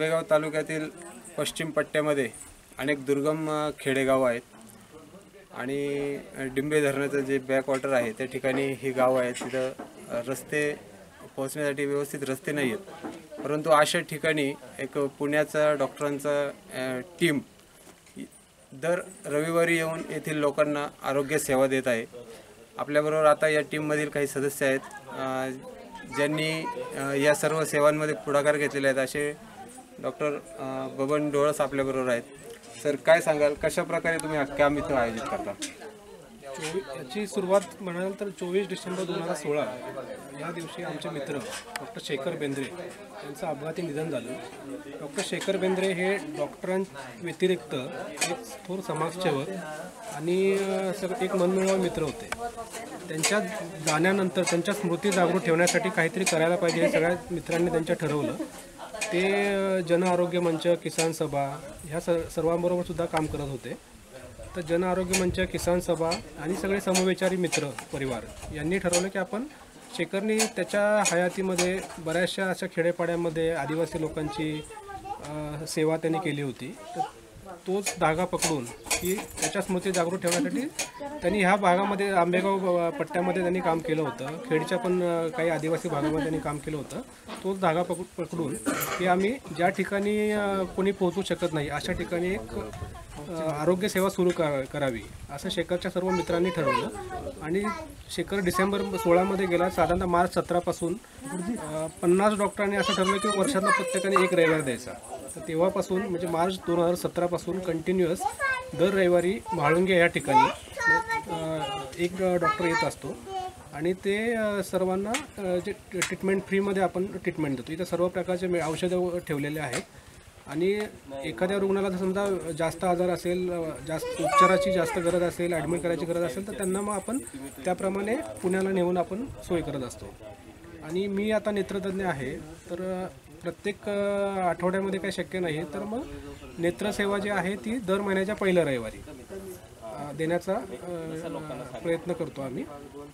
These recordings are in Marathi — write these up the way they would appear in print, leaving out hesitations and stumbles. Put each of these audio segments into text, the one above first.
आंबेगाव तालुक्यातील पश्चिम पट्ट्यामध्ये अनेक दुर्गम खेडेगाव आहेत आणि डिंबे धरणाचं जे बॅकवॉटर आहे त्या ठिकाणी ही गाव आहेत. तिथं रस्ते पोहोचण्यासाठी व्यवस्थित रस्ते नाही आहेत. परंतु अशा ठिकाणी एक पुण्याचा डॉक्टरांचा टीम दर रविवारी येऊन येथील लोकांना आरोग्य सेवा देत आहे. आपल्याबरोबर आता या टीममधील काही सदस्य आहेत ज्यांनी या सर्व सेवांमध्ये पुढाकार घेतलेले आहेत. असे डॉक्टर बबन डोळस आपल्याबरोबर आहेत. सर, काय सांगाल, कशा प्रकारे तुम्ही हा कॅम्प इथं आयोजित करता? याची सुरुवात म्हणाल तर 24 डिसेंबर 2016 या दिवशी आमचे मित्र डॉक्टर शेखर बेंद्रे यांचं अपघाती निधन झालं. डॉक्टर शेखर बेंद्रे हे डॉक्टरांव्यतिरिक्त एक थोर समाजसेवक आणि एक मनमिळावू मित्र होते. त्यांच्या जाण्यानंतर त्यांच्या स्मृती जागृत ठेवण्यासाठी काहीतरी करायला पाहिजे हे सगळ्या मित्रांनी त्यांच्या ठरवलं. ते जन आरोग्य मंच, किसान सभा ह्या सर्वांबरोबर सुद्धा काम करत होते. तर जन आरोग्य मंच, किसान सभा आणि सगळे समविचारी मित्र परिवार यांनी ठरवलं की आपण शेखरनी त्याच्या हयातीमध्ये बऱ्याचशा अशा खेडेपाड्यामध्ये आदिवासी लोकांची सेवा त्यांनी केली होती. तर तोच धागा पकडून की त्याच्या स्मृती जागृत ठेवण्यासाठी त्यांनी ह्या भागामध्ये आंबेगाव पट्ट्यामध्ये त्यांनी काम केलं होतं. खेडच्या पण काही आदिवासी भागामध्ये त्यांनी काम केलं होतं. तोच धागा पकडून की आम्ही ज्या ठिकाणी कोणी पोहोचू शकत नाही अशा ठिकाणी एक आरोग्य सेवा सुरू करावी असं शेखरच्या सर्व मित्रांनी ठरवलं. आणि शेखर डिसेंबर 16 गेला. साधारणतः मार्च 17 50 डॉक्टरांनी असं ठरवलं की वर्षातला प्रत्येकाने एक रविवार द्यायचा. तर तेव्हापासून म्हणजे मार्च 2017 कंटिन्युअस दर रविवारी म्हाळुंगे या ठिकाणी एक डॉक्टर येत असतो आणि ते सर्वांना जे ट्रीटमेंट फ्रीमध्ये आपण ट्रीटमेंट देतो. इथं सर्व प्रकारचे औषधं ठेवलेले आहेत आणि एखाद्या रुग्णाला जर समजा जास्त आजार असेल, जास्त उपचाराची जास्त गरज असेल, ॲडमिट करायची गरज असेल तर त्यांना मग आपण त्याप्रमाणे पुण्याला नेऊन आपण सोय करत असतो. आणि मी आता नेत्रतज्ञ आहे तर प्रत्येक आठवड्यामध्ये काही शक्य नाही तर मग नेत्रसेवा जी आहे ती दर महिन्याच्या पहिल्या रविवारी देण्याचा प्रयत्न करतो आम्ही.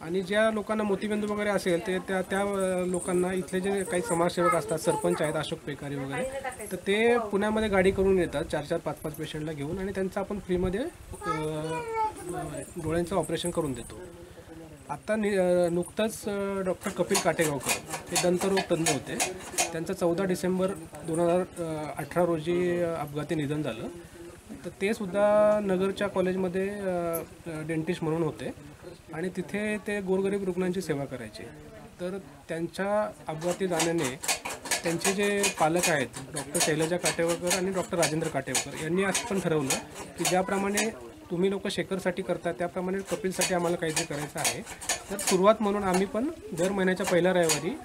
आणि ज्या लोकांना मोतीबिंदू वगैरे असेल ते त्या लोकांना इथले जे काही समाजसेवक असतात, सरपंच आहेत अशोक पेकारी वगैरे, तर ते पुण्यामध्ये गाडी करून येतात 4-4, 5-5 पेशंटला घेऊन आणि त्यांचं आपण फ्रीमध्ये डोळ्यांचं ऑपरेशन करून देतो. आत्ता नुकतंच डॉक्टर कपिल काटेगावकर हे दंतरोग तज्ज्ञ होते. त्यांचं 14 डिसेंबर 2018 रोजी अपघाती निधन झालं. तर ते सुद्धा नगरच्या कॉलेजमध्ये डेंटिस्ट म्हणून होते आणि तिथे ते गोरगरीब रुग्णांची सेवा करायचे. तर त्यांच्या अपघाती जाण्याने त्यांचे जे पालक आहेत डॉक्टर शैलजा काटेवकर आणि डॉक्टर राजेंद्र काटेवकर यांनी असं पण ठरवलं की ज्याप्रमाणे तुम्ही लोक शेखरसाठी करता त्याप्रमाणे कपिलसाठी आम्हाला काहीतरी करायचं आहे. तर सुरुवात म्हणून आम्ही पण दर महिन्याच्या पहिल्या रविवारी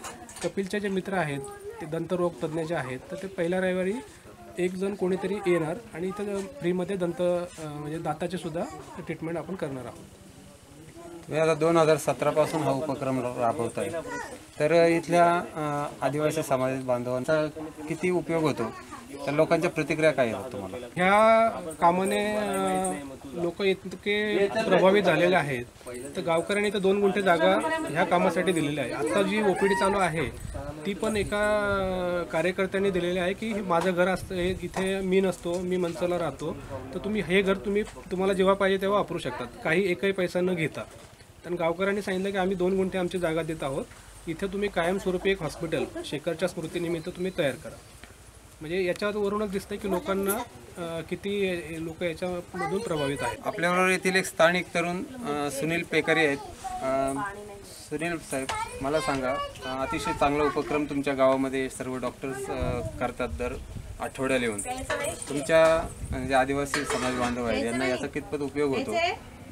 कपिलचे जे मित्र आहेत ते दंतरोग तज्ज्ञ जे आहेत तर ते पहिल्या रविवारी एक जण कोणीतरी येणार आणि इथं फ्रीमध्ये म्हणजे दाताचे सुद्धा ट्रीटमेंट आपण करणार आहोत. तुम्ही आता 2017 हा उपक्रम राबवत आहे. तर इथल्या आदिवासी समाज बांधवांचा किती उपयोग होतो, तर लोकांच्या प्रतिक्रिया काय आहेत तुम्हाला? ह्या कामाने लोक इतके प्रभावित झालेले आहेत. तर गावकऱ्यांनी तर 2 गुंठे जागा ह्या कामासाठी दिलेली आहे. आता जी OPD चालू आहे ती पण एका कार्यकर्त्यांनी दिलेली आहे की माझं घर असतं इथे, मी नसतो, मी मनसरला राहतो, तर तुम्ही हे घर तुम्हाला जेव्हा पाहिजे तेव्हा वापरू शकतात, काही एकही पैसा न घेता. तर गावकऱ्यांनी सांगितलं की आम्ही 2 गुंठे आमची जागा देत आहोत, इथे तुम्ही कायमस्वरूपी एक हॉस्पिटल शेखरच्या स्मृतीनिमित्त तुम्ही तयार करा. म्हणजे याच्यावरूनच दिसतं की लोकांना किती लोक याच्यामधून प्रभावित आहेत. आपल्याबरोबर येथील एक स्थानिक तरुण सुनील पेकारी आहेत. सुनील साहेब, मला सांगा, अतिशय चांगला उपक्रम तुमच्या गावामध्ये सर्व डॉक्टर्स करतात दर आठवड्याला येऊन. तुमच्या जे आदिवासी समाज बांधव आहेत यांना याचा कितपत उपयोग होतो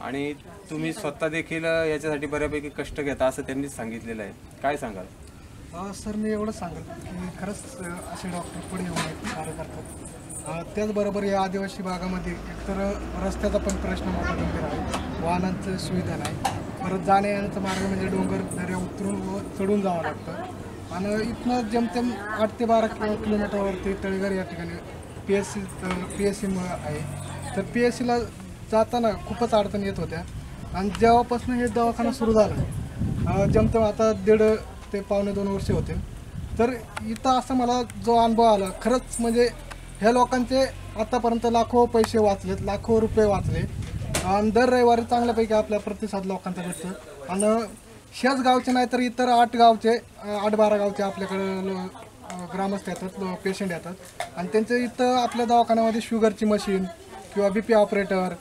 आणि तुम्ही स्वतः देखील याच्यासाठी बऱ्यापैकी कष्ट घेता असं त्यांनी सांगितलेलं आहे, काय सांगाल? सर, मी एवढंच सांगेल की खरंच असे डॉक्टर पुढे येऊन कार्य करतात. त्याचबरोबर या आदिवासी भागामध्ये एकतर रस्त्याचा पण प्रश्न मोठा गंभीर आहे, वाहनांची सुविधा नाही, परत जाण्या येण्याचा मार्ग म्हणजे डोंगर दऱ्या उतरून व चढून जावं लागतं. आणि इथनं जेमतेम 8 ते 12 किलोमीटरवरती तळेघर या ठिकाणी PSC आहे. तर PSCला जाताना खूपच अडचण येत होत्या आणि जेव्हापासून हे दवाखाना सुरू झाला जेमतेम आता 1.5 ते 1.25 वर्ष होते. तर इथं असं मला जो अनुभव आला खरंच म्हणजे ह्या लोकांचे आतापर्यंत लाखो पैसे वाचलेत, लाखो रुपये वाचले आणि दर रविवारी चांगल्यापैकी आपल्या प्रतिसाद लोकांचा भेटतो आणि ह्याच गावचे नाही तर इतर 8-12 गावचे आपल्याकडं ग्रामस्थ येतात, पेशंट येतात आणि त्यांच्या इथं आपल्या दवाखान्यामध्ये शुगरची मशीन किंवा BP ऑपरेटर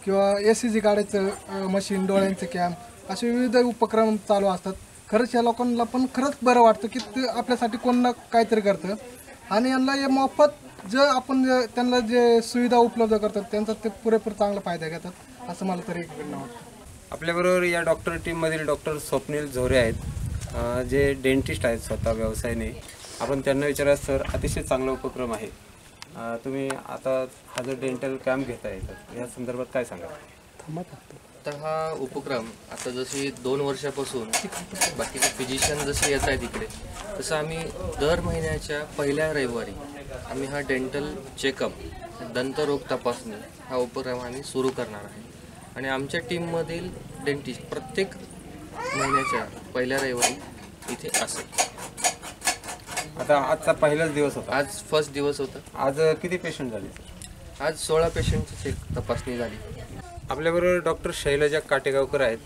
किंवा ECG काढायचं मशीन, डोळ्यांचे कॅम्प असे विविध उपक्रम चालू असतात. खरंच या लोकांना पण खरंच बरं वाटतं की ते आपल्यासाठी कोण ना काहीतरी करतं आणि यांना हे मोफत जे आपण त्यांना जे सुविधा उपलब्ध करतात त्यांचा ते पुरेपूर चांगला फायदा घेतात असं मला तरी एकीकडनं वाटतं. आपल्याबरोबर या डॉक्टर टीममधील डॉक्टर स्वप्नील झोरे आहेत, जे डेंटिस्ट आहेत स्वतः व्यवसायाने. आपण त्यांना विचारा, सर अतिशय चांगला उपक्रम आहे, तुम्ही आता हा जो डेंटल कॅम्प घेताय तर या संदर्भात काय सांगा? तर हा उपक्रम आता जशी 2 वर्षापासून बाकीचे फिजिशियन जसे येत आहेत इकडे, तसं आम्ही दर महिन्याच्या पहिल्या रविवारी आम्ही हा डेंटल चेकअप, दंतरोग तपासणी हा उपक्रम आम्ही सुरू करणार आहे. आणि आमच्या टीममधील डेंटिस्ट प्रत्येक महिन्याच्या पहिल्या रविवारी इथे असेल. आता आजचा पहिलाच दिवस होता, आज फर्स्ट दिवस होता. आज किती पेशंट झाले? आज 16 पेशंटची तपासणी झाली. आपल्याबरोबर डॉक्टर शैलजा काटेगावकर आहेत,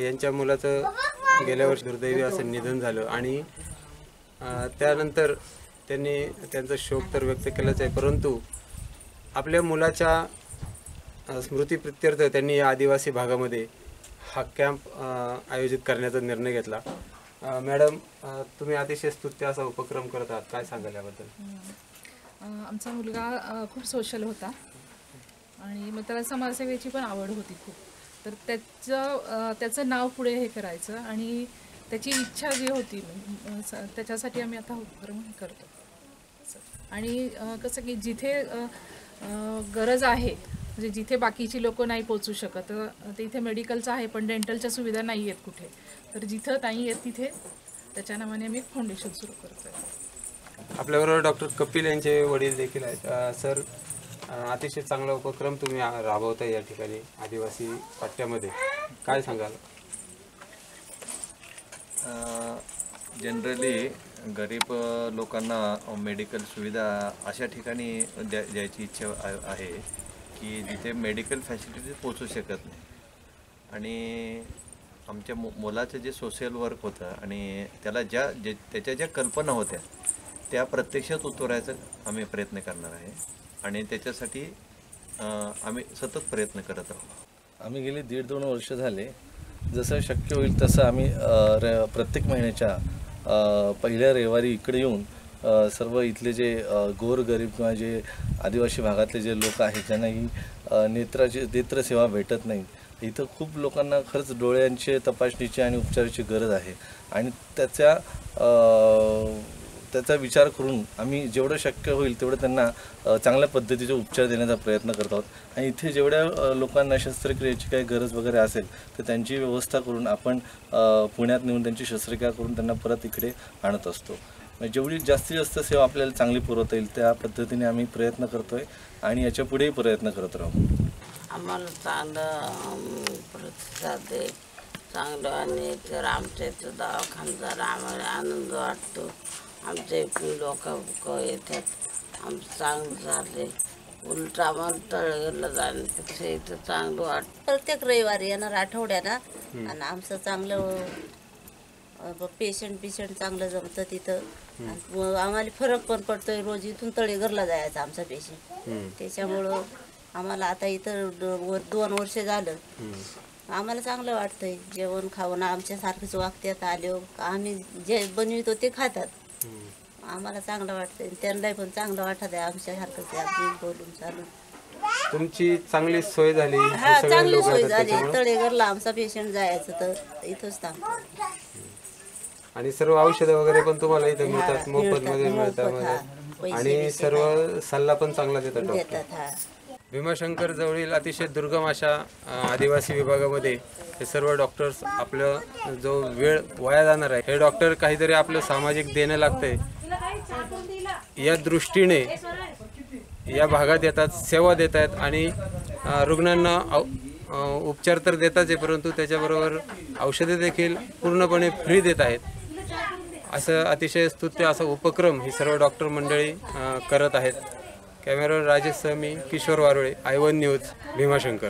यांच्या मुलाचं गेल्या वर्षी दुर्दैवी असं निधन झालं आणि त्यानंतर त्यांनी त्यांचा शोक तर व्यक्त केलाच आहे, परंतु आपल्या मुलाच्या स्मृतीप्रित्यर्थ त्यांनी या आदिवासी भागामध्ये हा कॅम्प आयोजित करण्याचा निर्णय घेतला. मॅडम, तुम्ही अतिशय स्तुत्य असा उपक्रम करत आहात, काय सांगाल याबद्दल? आमचा मुलगा खूप सोशल होता आणि मग त्याला समाजसेवेची पण आवड होती खूप. तर त्याचं नाव पुढे हे करायचं आणि त्याची इच्छा जी होती त्याच्यासाठी आम्ही आता उपक्रम करतो. आणि कसं की जिथे गरज आहे, म्हणजे जिथे बाकीची लोक नाही पोचू शकत, तर इथे मेडिकलचं आहे पण डेंटलच्या सुविधा नाही आहेत कुठे, तर जिथं नाही आहेत तिथे त्याच्या नावाने आम्ही फाउंडेशन सुरू करतो आहे. आपल्याबरोबर डॉक्टर कपिल यांचे वडील देखील आहेत. सर, अतिशय चांगला उपक्रम तुम्ही राबवता या ठिकाणी आदिवासी पट्ट्यामध्ये, काय सांगाल? जनरली गरीब लोकांना मेडिकल सुविधा अशा ठिकाणी द्यायची इच्छा आहे की जिथे मेडिकल फॅसिलिटीज पोचू शकत नाही. आणि आमच्या मुलाचं जे सोशल वर्क होतं आणि त्याला त्याच्या ज्या कल्पना होत्या त्या प्रत्यक्षात उतरायचा आम्ही प्रयत्न करणार आहे आणि त्याच्यासाठी आम्ही सतत प्रयत्न करत आहोत. आम्ही गेली 1.5-2 वर्ष झाले, जसं शक्य होईल तसं आम्ही प्रत्येक महिन्याच्या पहिल्या रविवारी इकडे येऊन सर्व इथले जे गोरगरीब किंवा जे आदिवासी भागातले जे लोक आहेत ज्यांना ही नेत्रसेवा भेटत नाही, इथं खूप लोकांना खरंच डोळ्यांचे तपासणीची आणि उपचाराची गरज आहे आणि त्याचा विचार करून आम्ही जेवढं शक्य होईल तेवढं त्यांना चांगल्या पद्धतीचे उपचार देण्याचा प्रयत्न करत आहोत. आणि इथे जेवढ्या लोकांना शस्त्रक्रियेची काही गरज वगैरे असेल तर त्यांची व्यवस्था करून आपण पुण्यात नेऊन त्यांची शस्त्रक्रिया करून त्यांना परत इकडे आणत असतो. जेवढी जास्तीत जास्त सेवा आपल्याला चांगली पुरवता येईल त्या पद्धतीने आम्ही प्रयत्न करतो आहे आणि याच्या पुढेही प्रयत्न करत राहू. आम्हाला चांगलं प्रतिसाद दे चांगलं आणि तर आमच्या इथं दवाखान्याचा आम्हाला आनंद वाटतो. आमच्या इकडून लोक येतात, आमचं चांगलं झाले. उलट आम्हाला तळगडला जाण्यापेक्षा इथं चांगलं वाटतं. प्रत्येक रविवारी येणार आठवड्यानं आणि आमचं चांगलं पेशंट चांगलं जमतं तिथं. आम्हाला फरक पण पडतोय. रोज इथून तळेघरला जायचं आमचा पेशंट, त्याच्यामुळं आम्हाला आता इथं 2 वर्ष झालं आम्हाला चांगलं वाटतंय. जेवण खावण आमच्यासारखंच वागतात. आले आम्ही जे बनवितो ते खातात. आम्हाला चांगलं वाटतंय, त्यांनाही पण चांगलं वाटत आहे आमच्यासारखंच आम्ही बोलून चालून. तुमची चांगली सोय झाली? हा, चांगली सोय झाली. तळेघरला आमचा पेशंट जायचं तर इथंच थांबतो. आणि सर्व औषधं वगैरे पण तुम्हाला इथे मिळतात, मोफत मध्ये मिळतात आणि सर्व सल्ला पण चांगला देतात डॉक्टर. भीमाशंकर जवळील अतिशय दुर्गम अशा आदिवासी विभागामध्ये हे सर्व डॉक्टर्स आपलं जो वेळ वाया जाणार आहे हे डॉक्टर काहीतरी आपलं सामाजिक देणं लागतंय या दृष्टीने या भागात येतात, सेवा देत आहेत आणि रुग्णांना उपचार तर देताच आहे, परंतु त्याच्याबरोबर औषधे देखील पूर्णपणे फ्री देत आहेत. असं अतिशय स्तुत्य असा उपक्रम ही सर्व डॉक्टर मंडळी करत आहेत. कॅमेरावर राजेश सह मी किशोर वारुळे, I1 न्यूज, भीमाशंकर.